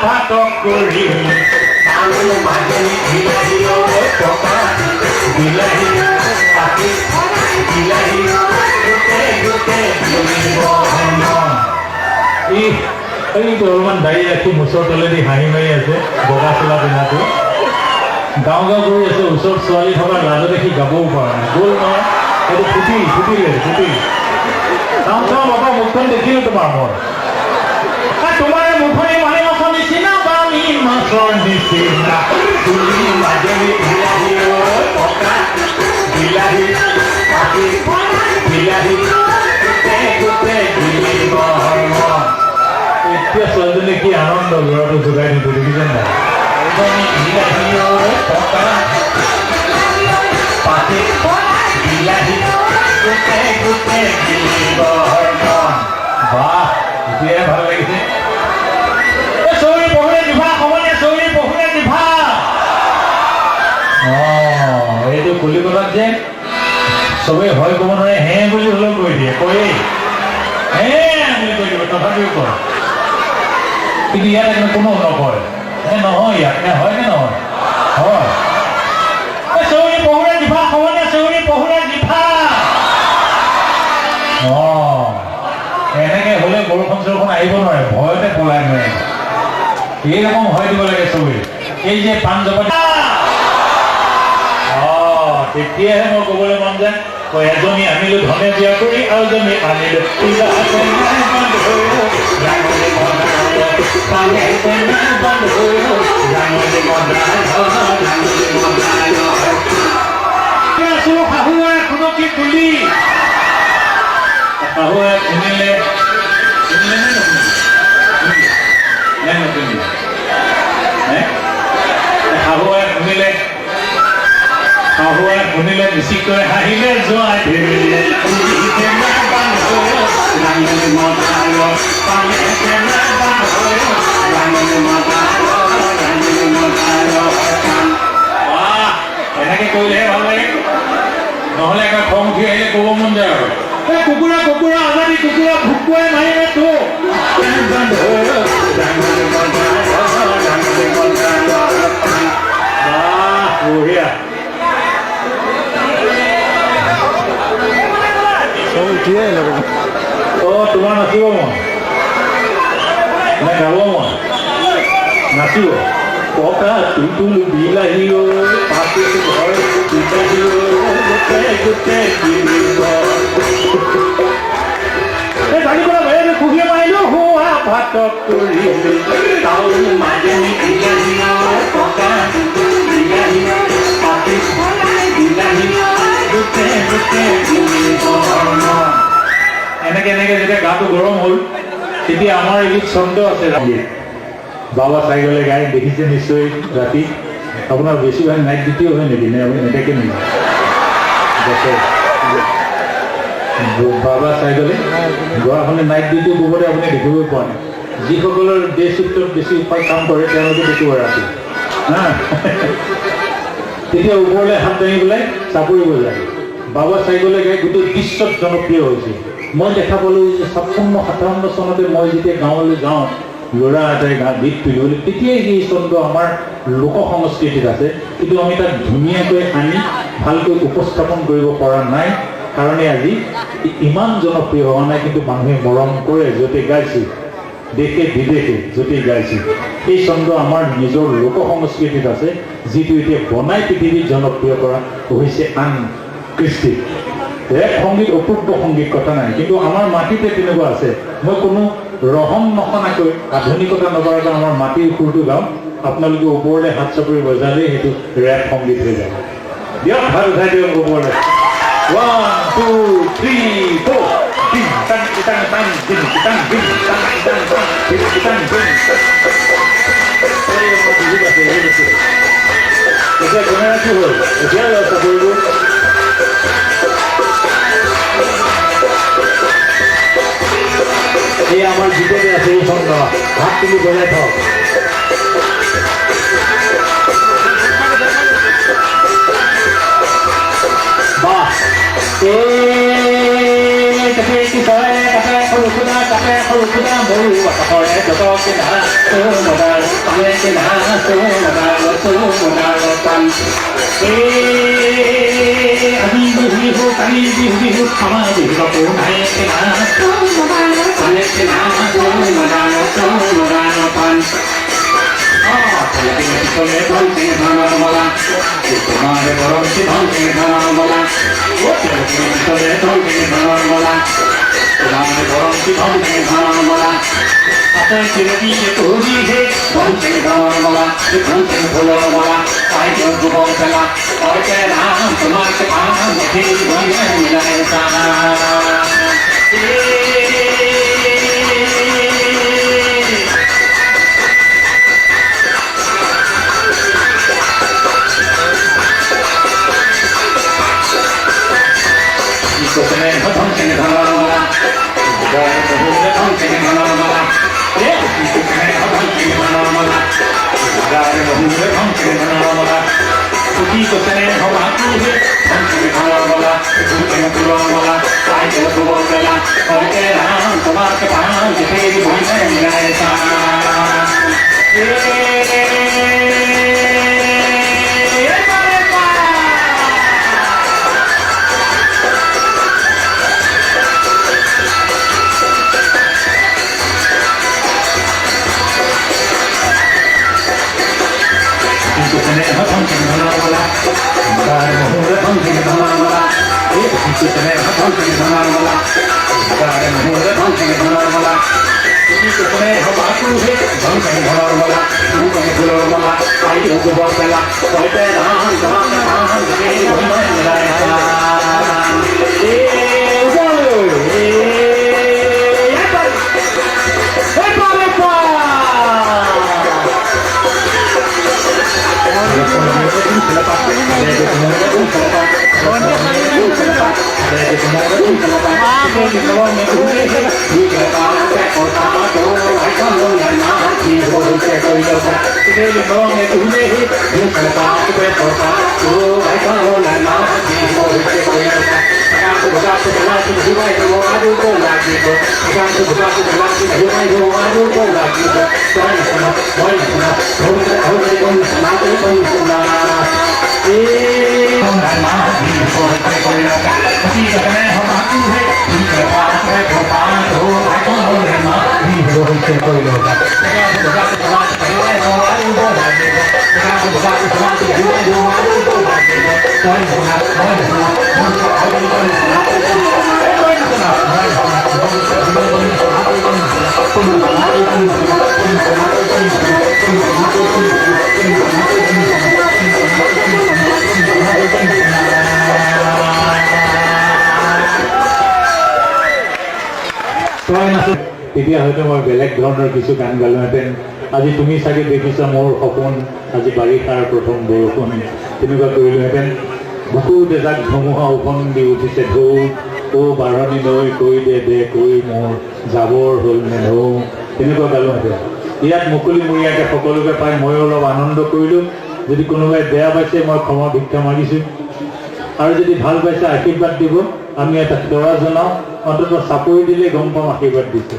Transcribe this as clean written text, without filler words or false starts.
ভাতক কৰি আৰু মাজনী বিলাহী পকা বিলাহী পাতি বিলাহী গোটে এইটো অলপমান দাড়ি ৰাখি মুচৰ তলেদি হাঁহি মাৰি আছে বগা চোলা পিন্ধাটো গাঁও গাঁও কৰি আছে ওচৰত ছোৱালী থকা লাজত দেখি গাবও পৰা নাই গ'ল নহয় এইটো ফুটিলে চাওঁ বাবা মুখখন দেখিলো তোমাৰ মই তোমাৰ মুখনি মানে মাছৰ নিচিনা বালি মাছৰ নিচিনা তুলি মাজনী বিলাহী পকা বিলাহী পাতি বিলাহী গোটে গিলিব এতিয়া ছোৱালীজনী কি আনন্দ ল'ৰাটো যোগাই দিছে দেখিছে নাই বিলাহী পকা পাতি বিলাহী গোটে গিলিব বাহ এতিয়াই ভাল লাগিছে চৌৰি পহুৰে জিভা সমনীয়া চৌৰি পহুৰে জিভা এইটো কলিকতাত যে চবেই হয় ক'ব নোৱাৰে হে বুলি হ'লেও কৈ দিয়ে কয়েই হে বুলি কৈ দিব তথাপিও কয় কিন্তু ইয়াত একো কোনো নকয় নহয় ইয়াত হয় নে নহয় হয় চৌৰি পহুৰে জিভা সমনীয়া চৌৰি পহুৰে জিভা এনেকে হ'লে বৰষুণ চৰষুণ আহিব নোৱাৰে ভয়তে পলাই নোৱাৰে এইৰকম হয় দিব লাগে চবেই এই যে পাঞ্জাৱত তেতিয়াহে মই ক'বলৈ মন যায় এজনী আনিলো ধনে বিয়া কৰি আৰু এজনী আনিলো শাহুৱে খুনকি তুলি শাহুৱে শুনিলে শাহুৱে শুনিলে বেছিকৈ হাঁহিলে যোৱা এনেকে কৰিলেহে ভাল লাগে নহ'লে একে খং উঠি আহিলে ক'ব মন যায় আৰু কুকুৰা আজাদি কুকুৰা ভুকুৱাই মাৰিলে তো বঢ়িয়া তোমাৰ নাচিব মন নে গাব মন নাচিব পকা তুলতুল বিলাহী পাতি ঘৰ বিলাহী গোটে খুগিয়ে মাৰিলো হোৱা ভাতক কৰি তাউল মাজনী বিলাহী পকা বিলাহী পাতি বিলাহী গোটে এনেকে যেতিয়া গাটো গৰম হ'ল তেতিয়া আমাৰ এবিধ ছন্দ আছে বাবা চাইগলে গাই দেখিছে নিশ্চয় ৰাতি আপোনাৰ বেছিভাগ নাইট ডিউটিও হয় নেকি নে আপুনি নেদেখে নেকি বাবা চাইগলে গুৱাহাটী নাইট ডিউটি বহুতে আপুনি দেখিবই পোৱা নাই যিসকলৰ ডে চিফ্টত বেছি কাম কৰে তেওঁলোকে দেখিব ৰাতি তেতিয়া ওপৰলৈ হাত দাঙি পেলাই চাপৰিব যায় বাবা চাইগলে গাই গোটেই বিশ্বত জনপ্ৰিয় হৈছে মই দেখা পালোঁ যে 56-57 চনতে মই যেতিয়া গাঁৱলৈ যাওঁ ল'ৰা এটাই গীত তুলিবলৈ তেতিয়াই সেই ছন্দ আমাৰ লোক সংস্কৃতিত আছে কিন্তু আমি তাক ধুনীয়াকৈ আনি ভালকৈ উপস্থাপন কৰিব পৰা নাই কাৰণে আজি ইমান জনপ্ৰিয় হোৱা নাই কিন্তু মানুহে মৰম কৰে য'তে গাইছিল দেশে বিদেশে য'তেই গাইছিল এই ছন্দ আমাৰ নিজৰ লোক সংস্কৃতিত আছে যিটো এতিয়া বনাই পৃথিৱীত জনপ্ৰিয় কৰা হৈছে আন কৃষ্টিত এক সংগীত অপূৰ্ব সংগীত কথা নাই কিন্তু আমাৰ মাটিতে তেনেকুৱা আছে মই কোনো ৰহম নখনাকৈ আধুনিকতা নকৰাকৈ আমাৰ মাটিৰ সুৰটো গাওঁ আপোনালোকে ওপৰলৈ হাত চাপৰি বজালেই সেইটো ৰেপ সংগীত হৈ যাব দিয়ক ভাল উঠাই দিয়ক ওপৰলৈ 1 2 3 4 এতিয়া কেমেৰা কি হ'ল এতিয়া চাপৰিবোৰ এই আমার জীবনে আছে এই ছন্দ হাত তুমি বজায় থাক বাহ কাপে কি হয় কাপে সৰু খুদা মৰু কৰে যত কিনা বিহু কালি বিহু খামাৰ বিহু কাপোৰ নাই তোমারে গরম ধনকে ধনার বলা তোমারে গরম ধনকে ধনার বলা আতাই চিরকি যে করি হে ধনকে ধনার বলা ধনকে ফুলের বলা পাই যুবক খেলা অর্কে নাম তোমাকে পাম দেখে মিলায় সারা তোমাকে পান দেখে মিলায় সারা তেতিয়া হয়তো মই বেলেগ ধৰণৰ কিছু গান গালোহেঁতেন। আজি তুমি চাগে দেখিছা মোৰ সপোন, আজি বাৰিষাৰ প্ৰথম বৰষুণ, তেনেকুৱা কৰিলোহেঁতেন। বুকুত এজাক ধুমুহা উফন্দি উঠিছে ঢৌ, অ বাঢ়নি নৈ কৈ দে কৈ মোৰ যাবৰ হ'ল নে ঢৌ, তেনেকুৱা গালোহেঁতেন। ইয়াত মুকলিমূৰীয়াকৈ সকলোকে পাই ময়ো অলপ আনন্দ কৰিলোঁ। যদি কোনোবাই বেয়া পাইছে মই ক্ষমা ভিক্ষা মাগিছোঁ, আৰু যদি ভাল পাইছে আশীৰ্বাদ দিব। আমি এটা সেৱা জনাওঁ, অন্ততঃ চাপৰি দিলে গম পাম আশীৰ্বাদ দিছে।